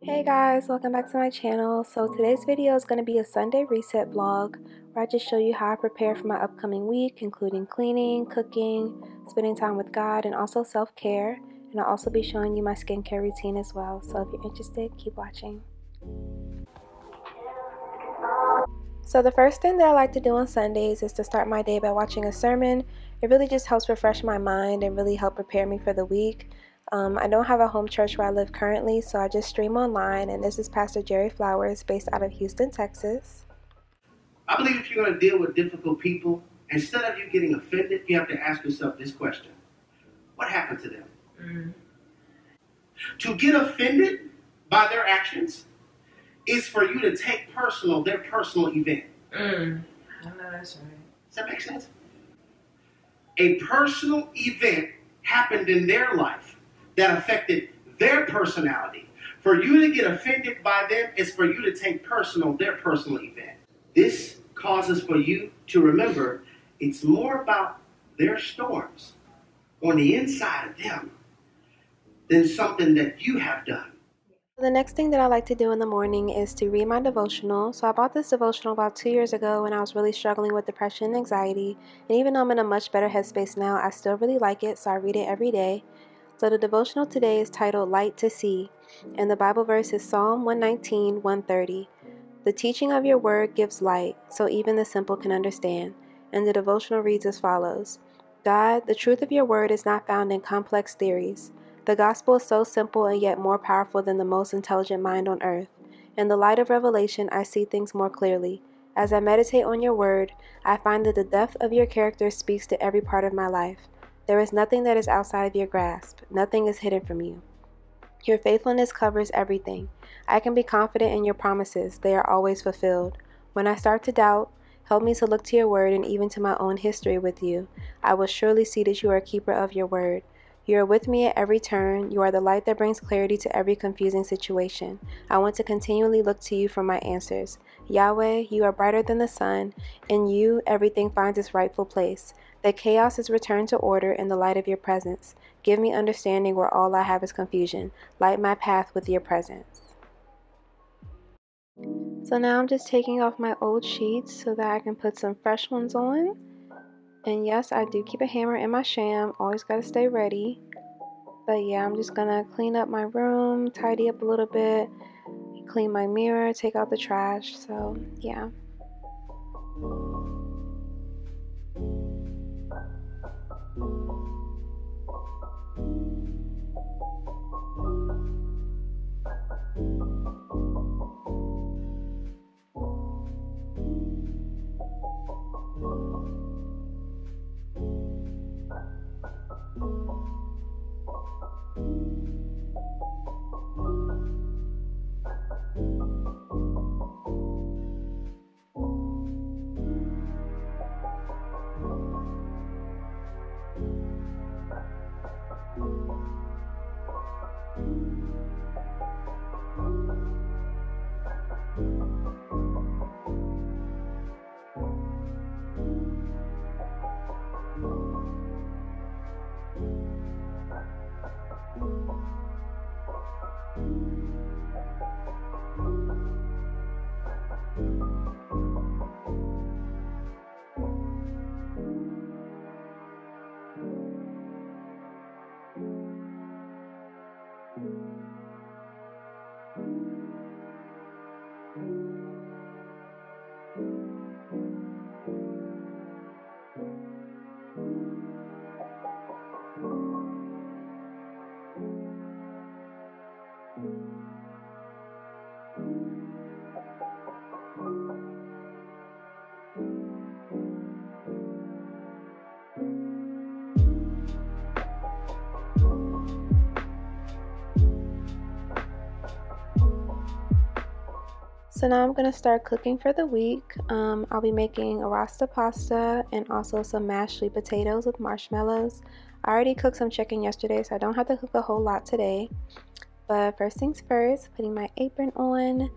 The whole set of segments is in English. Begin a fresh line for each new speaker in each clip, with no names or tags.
Hey guys, welcome back to my channel. So today's video is going to be a Sunday reset vlog where I just show you how I prepare for my upcoming week, including cleaning, cooking, spending time with God, and also self-care. And I'll also be showing you my skincare routine as well. So if you're interested, keep watching. So the first thing that I like to do on Sundays is to start my day by watching a sermon. It really just helps refresh my mind and really help prepare me for the week. I don't have a home church where I live currently, so I just stream online, and this is Pastor Jerry Flowers based out of Houston, Texas.
I believe if you're going to deal with difficult people, instead of you getting offended, you have to ask yourself this question. What happened to them? To get offended by their actions is for you to take personal their personal event.
I know that's right.
Does that make sense? A personal event happened in their life that affected their personality. For you to get offended by them is for you to take personal their personal event. This causes for you to remember it's more about their storms on the inside of them than something that you have done.
The next thing that I like to do in the morning is to read my devotional. So I bought this devotional about 2 years ago when I was really struggling with depression and anxiety. And even though I'm in a much better headspace now, I still really like it, so I read it every day. So the devotional today is titled Light to See, and the Bible verse is Psalm 119, 130. The teaching of your word gives light, so even the simple can understand. And the devotional reads as follows. God, the truth of your word is not found in complex theories. The gospel is so simple and yet more powerful than the most intelligent mind on earth. In the light of revelation, I see things more clearly. As I meditate on your word, I find that the depth of your character speaks to every part of my life. There is nothing that is outside of your grasp. Nothing is hidden from you. Your faithfulness covers everything. I can be confident in your promises. They are always fulfilled. When I start to doubt, help me to look to your word and even to my own history with you. I will surely see that you are a keeper of your word. You are with me at every turn. You are the light that brings clarity to every confusing situation. I want to continually look to you for my answers. Yahweh, you are brighter than the sun. In you, everything finds its rightful place. The chaos is returned to order in the light of your presence. Give me understanding where all I have is confusion. Light my path with your presence. So now I'm just taking off my old sheets so that I can put some fresh ones on. And yes, I do keep a hammer in my sham. Always got to stay ready. But yeah, I'm just going to clean up my room, tidy up a little bit, clean my mirror, take out the trash. So yeah. So now I'm going to start cooking for the week. I'll be making a Rasta Pasta and also some mashed sweet potatoes with marshmallows. I already cooked some chicken yesterday, so I don't have to cook a whole lot today. But first things first, putting my apron on.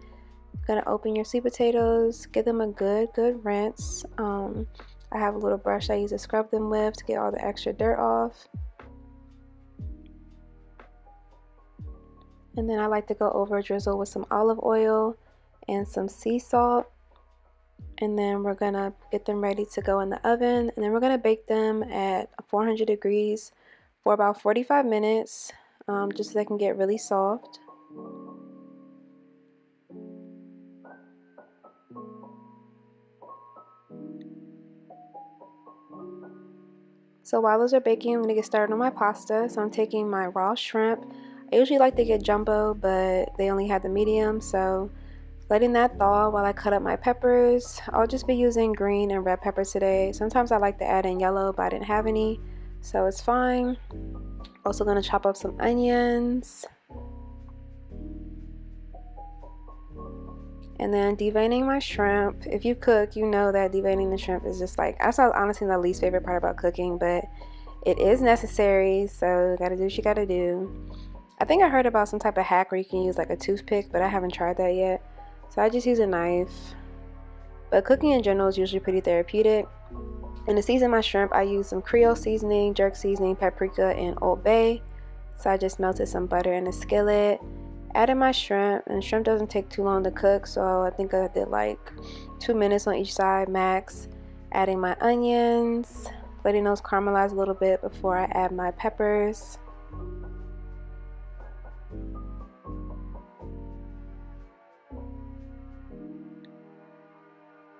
Gonna open your sweet potatoes, give them a good rinse. I have a little brush I use to scrub them with to get all the extra dirt off. And then I like to go over drizzle with some olive oil and some sea salt. And then we're gonna get them ready to go in the oven, and then we're gonna bake them at 400 degrees for about 45 minutes, just so they can get really soft. So while those are baking, I'm gonna get started on my pasta. So I'm taking my raw shrimp. I usually like to get jumbo, but they only had the medium, so letting that thaw while I cut up my peppers. I'll just be using green and red peppers today. Sometimes I like to add in yellow, but I didn't have any, so it's fine. Also gonna chop up some onions. And then deveining my shrimp. If you cook, you know that deveining the shrimp is just like, that's honestly the least favorite part about cooking, but it is necessary, so you gotta do what you gotta do. I think I heard about some type of hack where you can use like a toothpick, but I haven't tried that yet. So I just use a knife. But cooking in general is usually pretty therapeutic. And to season my shrimp, I use some Creole seasoning, jerk seasoning, paprika, and Old Bay. So I just melted some butter in a skillet, added my shrimp, and shrimp doesn't take too long to cook, so I think I did like 2 minutes on each side max. Adding my onions, letting those caramelize a little bit before I add my peppers.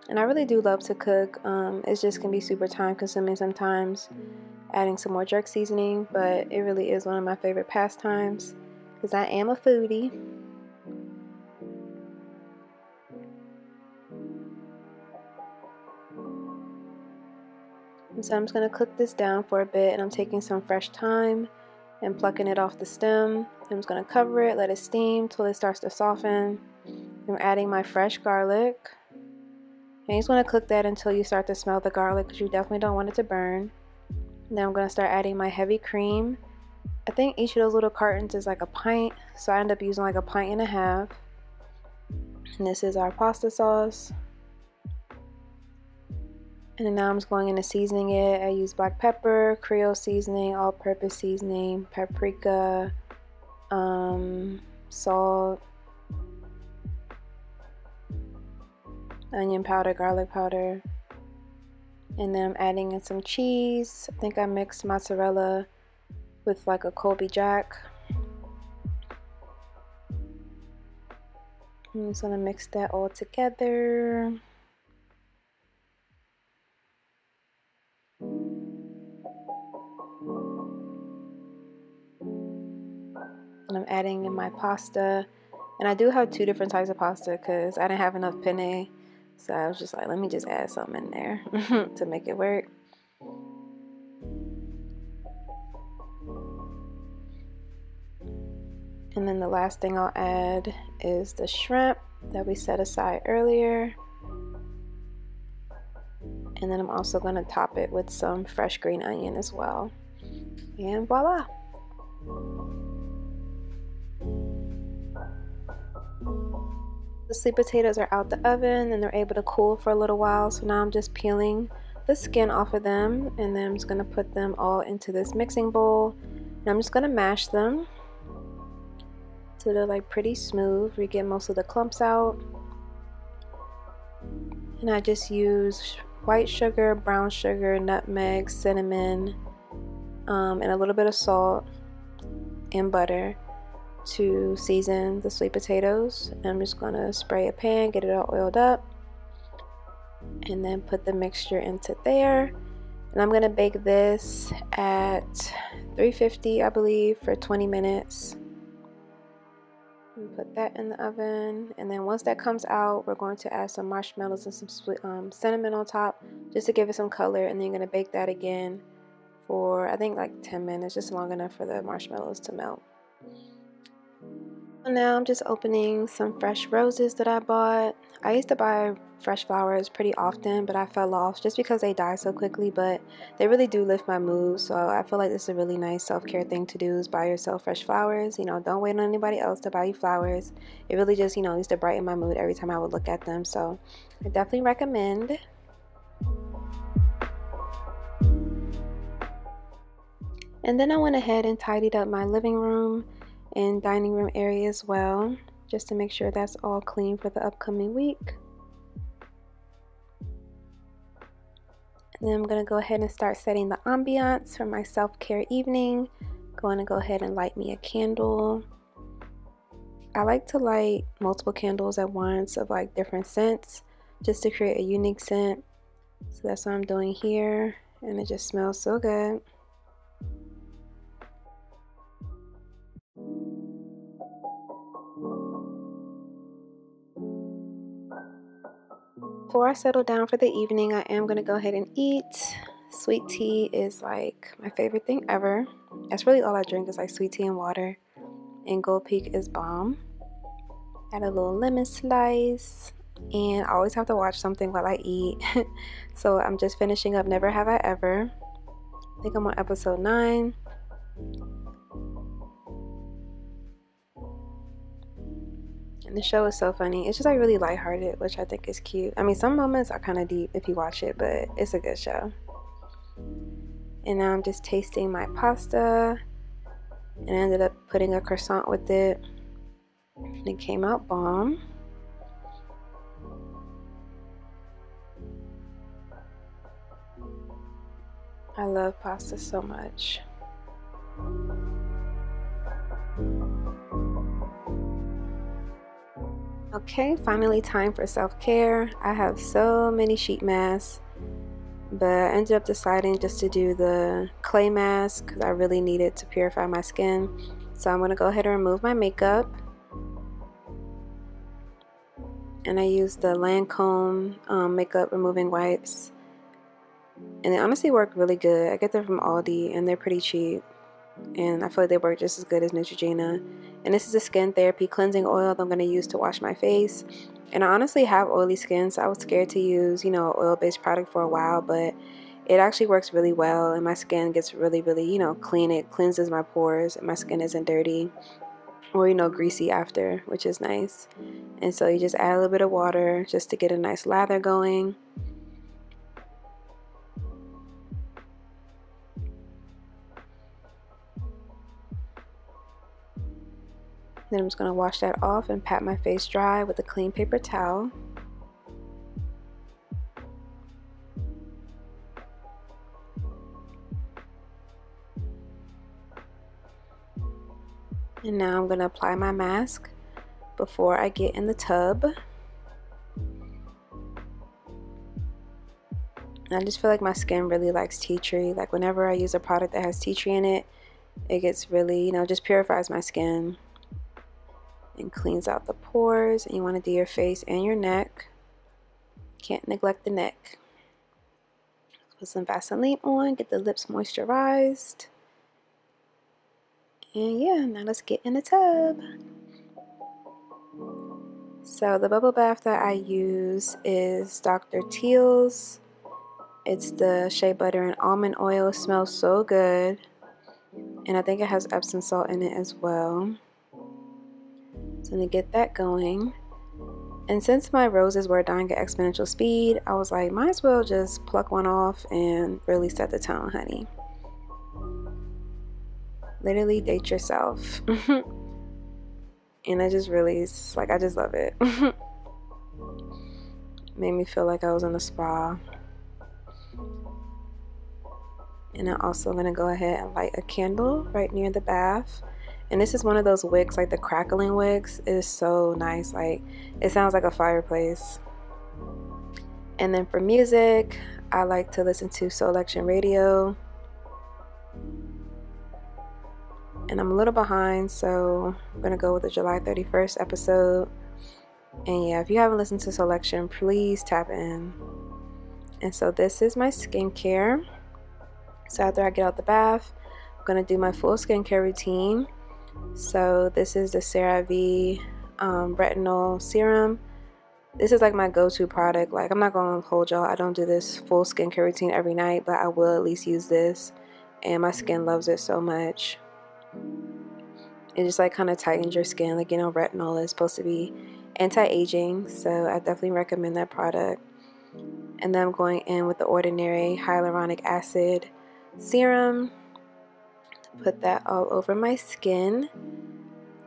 And I really do love to cook. It just can be super time consuming sometimes, adding some more jerk seasoning, but it really is one of my favorite pastimes because I am a foodie. And so I'm just going to cook this down for a bit, and I'm taking some fresh thyme and plucking it off the stem. I'm just going to cover it, let it steam till it starts to soften. I'm adding my fresh garlic. And you just want to cook that until you start to smell the garlic, because you definitely don't want it to burn. And then I'm going to start adding my heavy cream. I think each of those little cartons is like a pint, so I end up using like a pint and a half. And this is our pasta sauce. And then now I'm just going into seasoning it. I use black pepper, Creole seasoning, all-purpose seasoning, paprika, salt, onion powder, garlic powder, and then I'm adding in some cheese. I think I mixed mozzarella with like a Colby Jack. I'm just gonna mix that all together. And I'm adding in my pasta. And I do have 2 different types of pasta because I didn't have enough penne. So I was just like, let me just add something in there to make it work. And then the last thing I'll add is the shrimp that we set aside earlier. And then I'm also going to top it with some fresh green onion as well. And voila! The sweet potatoes are out the oven and they're able to cool for a little while, so now I'm just peeling the skin off of them, and then I'm just going to put them all into this mixing bowl, and I'm just going to mash them so they're like pretty smooth. We get most of the clumps out. And I just use white sugar, brown sugar, nutmeg, cinnamon, and a little bit of salt and butter to season the sweet potatoes. And I'm just gonna spray a pan, get it all oiled up, and then put the mixture into there. And I'm gonna bake this at 350, I believe, for 20 minutes. And put that in the oven, and then once that comes out, we're going to add some marshmallows and some sweet, cinnamon on top, just to give it some color. And then you're gonna bake that again for I think like 10 minutes, just long enough for the marshmallows to melt. Now I'm just opening some fresh roses that I bought. I used to buy fresh flowers pretty often, but I fell off just because they die so quickly, but they really do lift my mood. So I feel like this is a really nice self-care thing to do, is buy yourself fresh flowers. You know, don't wait on anybody else to buy you flowers. It really just, you know, used to brighten my mood every time I would look at them. So I definitely recommend. And then I went ahead and tidied up my living room. and dining room area as well, just to make sure that's all clean for the upcoming week. And then I'm going to go ahead and start setting the ambiance for my self-care evening. Going to go ahead and light me a candle. I like to light multiple candles at once of like different scents, just to create a unique scent. So that's what I'm doing here, and it just smells so good. Before I settle down for the evening, I am going to go ahead and eat. Sweet tea is like my favorite thing ever. That's really all I drink is like sweet tea and water. And Gold Peak is bomb. Add a little lemon slice. And I always have to watch something while I eat. So I'm just finishing up Never Have I Ever. I think I'm on episode 9. And the show is so funny. It's just like really lighthearted, which I think is cute. I mean, some moments are kind of deep if you watch it, but it's a good show. And now I'm just tasting my pasta, and I ended up putting a croissant with it, and it came out bomb. I love pasta so much. Okay, finally time for self-care. I have so many sheet masks, but I ended up deciding just to do the clay mask because I really needed to purify my skin. So I'm going to go ahead and remove my makeup. And I use the Lancome makeup removing wipes. And they honestly work really good. I get them from Aldi and they're pretty cheap. And I feel like they work just as good as Neutrogena. And this is a skin therapy cleansing oil that I'm going to use to wash my face. And I honestly have oily skin, so I was scared to use, oil-based product for a while, but it actually works really well, and my skin gets really, really, clean. It cleanses my pores, and my skin isn't dirty or, greasy after, which is nice. And so you just add a little bit of water just to get a nice lather going. Then I'm just going to wash that off and pat my face dry with a clean paper towel. And now I'm going to apply my mask before I get in the tub. And I just feel like my skin really likes tea tree. Like whenever I use a product that has tea tree in it, it gets really, just purifies my skin and cleans out the pores. And you want to do your face and your neck. Can't neglect the neck. Put some Vaseline on, get the lips moisturized. And yeah, now let's get in the tub. So the bubble bath that I use is Dr. Teal's. It's the shea butter and almond oil. It smells so good. And I think it has Epsom salt in it as well. So I'm going to get that going. And since my roses were dying at exponential speed, I was like, might as well just pluck one off and really set the tone, honey. Literally date yourself. And I just really, I just love it. Made me feel like I was in a spa. And I'm also going to go ahead and light a candle right near the bath. And this is one of those wicks, like the crackling wicks. It is so nice. Like, it sounds like a fireplace. And then for music, I like to listen to Soul Action Radio. And I'm a little behind, so I'm going to go with the July 31st episode. And yeah, if you haven't listened to Soul Action, please tap in. And so this is my skincare. So after I get out the bath, I'm going to do my full skincare routine. So this is the CeraVe retinol serum. This is like my go-to product. Like, I'm not going to hold y'all, I don't do this full skincare routine every night, but I will at least use this. And my skin loves it so much. It just like kind of tightens your skin. Like, retinol is supposed to be anti-aging, so I definitely recommend that product. And then I'm going in with the Ordinary hyaluronic acid serum. Put that all over my skin.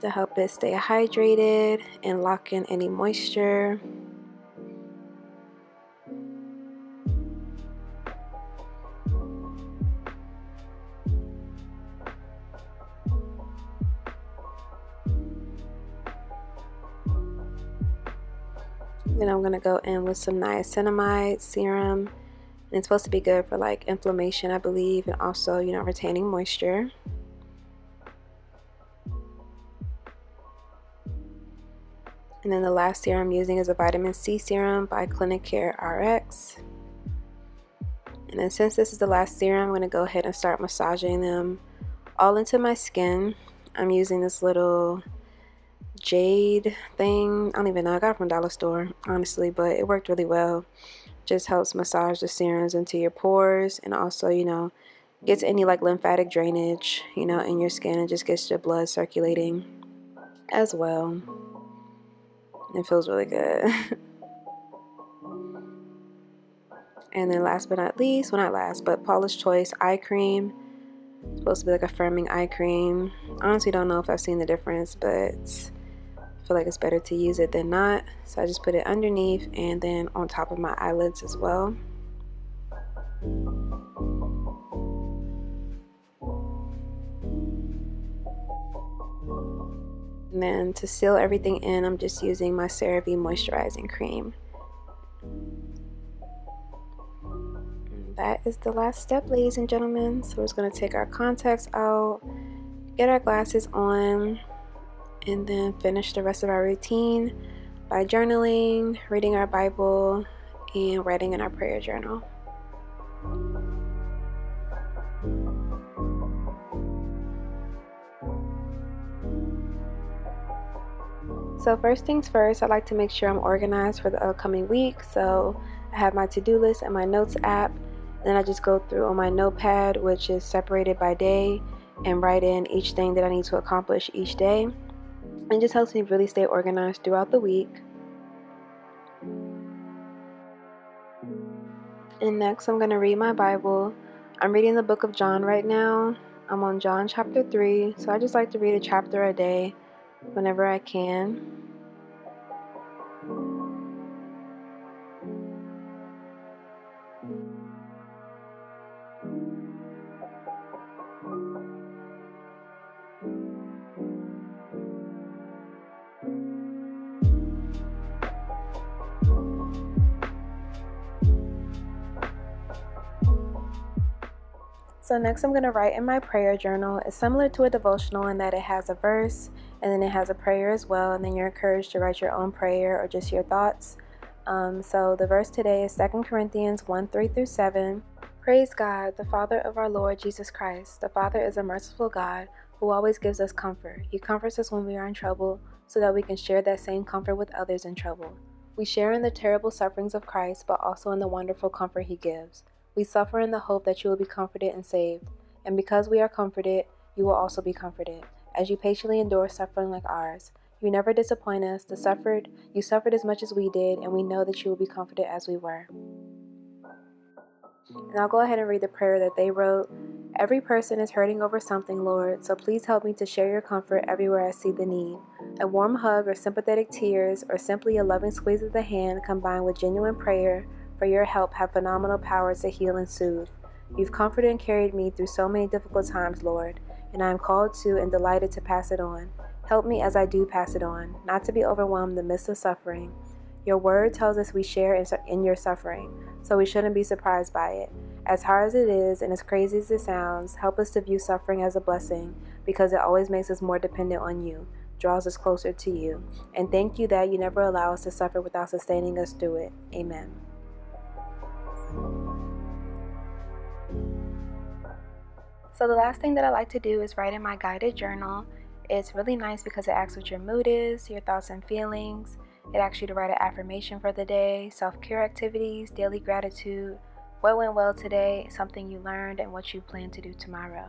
to help it stay hydrated and lock in any moisture. Then I'm going to go in with some niacinamide serum. And it's supposed to be good for like inflammation, I believe, and also, retaining moisture. And then the last serum I'm using is a vitamin C serum by Clinicare Rx. And then since this is the last serum, I'm going to go ahead and start massaging them all into my skin. I'm using this little jade thing. I don't even know. I got it from Dollar Store, honestly, but it worked really well. Just helps massage the serums into your pores, and also, gets any like lymphatic drainage, in your skin, and just gets your blood circulating as well. It feels really good. And then last but not least, well, not last, but Paula's Choice eye cream. It's supposed to be like a firming eye cream. I honestly don't know if I've seen the difference, but I feel like it's better to use it than not. So I just put it underneath and then on top of my eyelids as well. And then to seal everything in, I'm just using my CeraVe moisturizing cream. And that is the last step, ladies and gentlemen. So we're just going to take our contacts out, get our glasses on, and then finish the rest of our routine by journaling, reading our Bible, and writing in our prayer journal. So first things first, I like to make sure I'm organized for the upcoming week. So I have my to-do list and my notes app. Then I just go through on my notepad, which is separated by day, and write in each thing that I need to accomplish each day. It just helps me really stay organized throughout the week. And next I'm going to read my Bible. I'm reading the book of John right now. I'm on John chapter 3. So I just like to read a chapter a day whenever I can. So next I'm going to write in my prayer journal. It's similar to a devotional in that it has a verse and then it has a prayer as well, and then you're encouraged to write your own prayer or just your thoughts. So the verse today is 2 Corinthians 1:3-7. Praise God, the Father of our Lord Jesus Christ. The Father is a merciful God who always gives us comfort. He comforts us when we are in trouble so that we can share that same comfort with others in trouble. We share in the terrible sufferings of Christ, but also in the wonderful comfort he gives. We suffer in the hope that you will be comforted and saved. And because we are comforted, you will also be comforted, as you patiently endure suffering like ours. You never disappoint us. You suffered as much as we did, and we know that you will be comforted as we were. And I'll go ahead and read the prayer that they wrote. Every person is hurting over something, Lord, so please help me to share your comfort everywhere I see the need. A warm hug or sympathetic tears or simply a loving squeeze of the hand combined with genuine prayer for your help have phenomenal powers to heal and soothe. You've comforted and carried me through so many difficult times, Lord, and I am called to and delighted to pass it on. Help me as I do pass it on, not to be overwhelmed in the midst of suffering. Your word tells us we share in your suffering, so we shouldn't be surprised by it. As hard as it is and as crazy as it sounds, help us to view suffering as a blessing because it always makes us more dependent on you, draws us closer to you. And thank you that you never allow us to suffer without sustaining us through it. Amen. So the last thing that I like to do is write in my guided journal. It's really nice because it asks what your mood is, your thoughts and feelings. It asks you to write an affirmation for the day, self-care activities, daily gratitude, what went well today, something you learned, and what you plan to do tomorrow.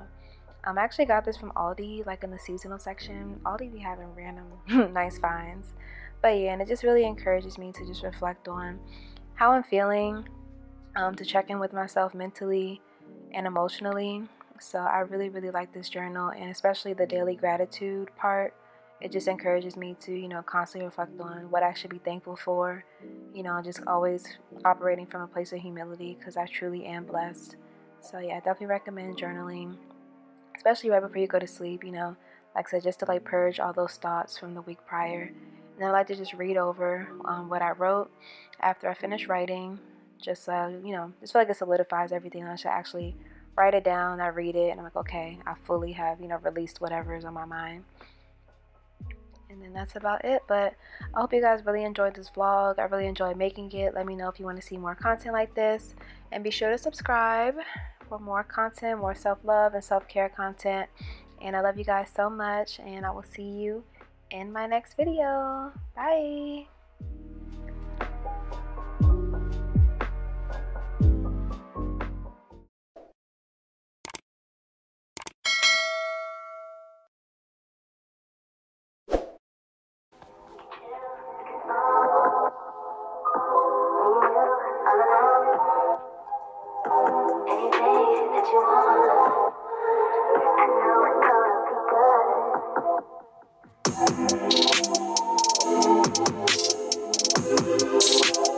I actually got this from Aldi, like in the seasonal section. Aldi be having random nice finds. But yeah, and it just really encourages me to just reflect on how I'm feeling, to check in with myself mentally and emotionally. So I really, really like this journal, and especially the daily gratitude part. it just encourages me to, constantly reflect on what I should be thankful for, just always operating from a place of humility because I truly am blessed. So yeah, I definitely recommend journaling, especially right before you go to sleep, like I said, just to like purge all those thoughts from the week prior. And then I like to just read over what I wrote after I finish writing, just just feel like it solidifies everything. I should actually write it down. I read it and I'm like, okay, I fully have released whatever is on my mind. And then that's about it. But I hope you guys really enjoyed this vlog. I really enjoyed making it. Let me know if you want to see more content like this, and be sure to subscribe for more content, more self-love and self-care content. And I love you guys so much, and I will see you in my next video. Bye. Anything that you want, I know it's gonna be good.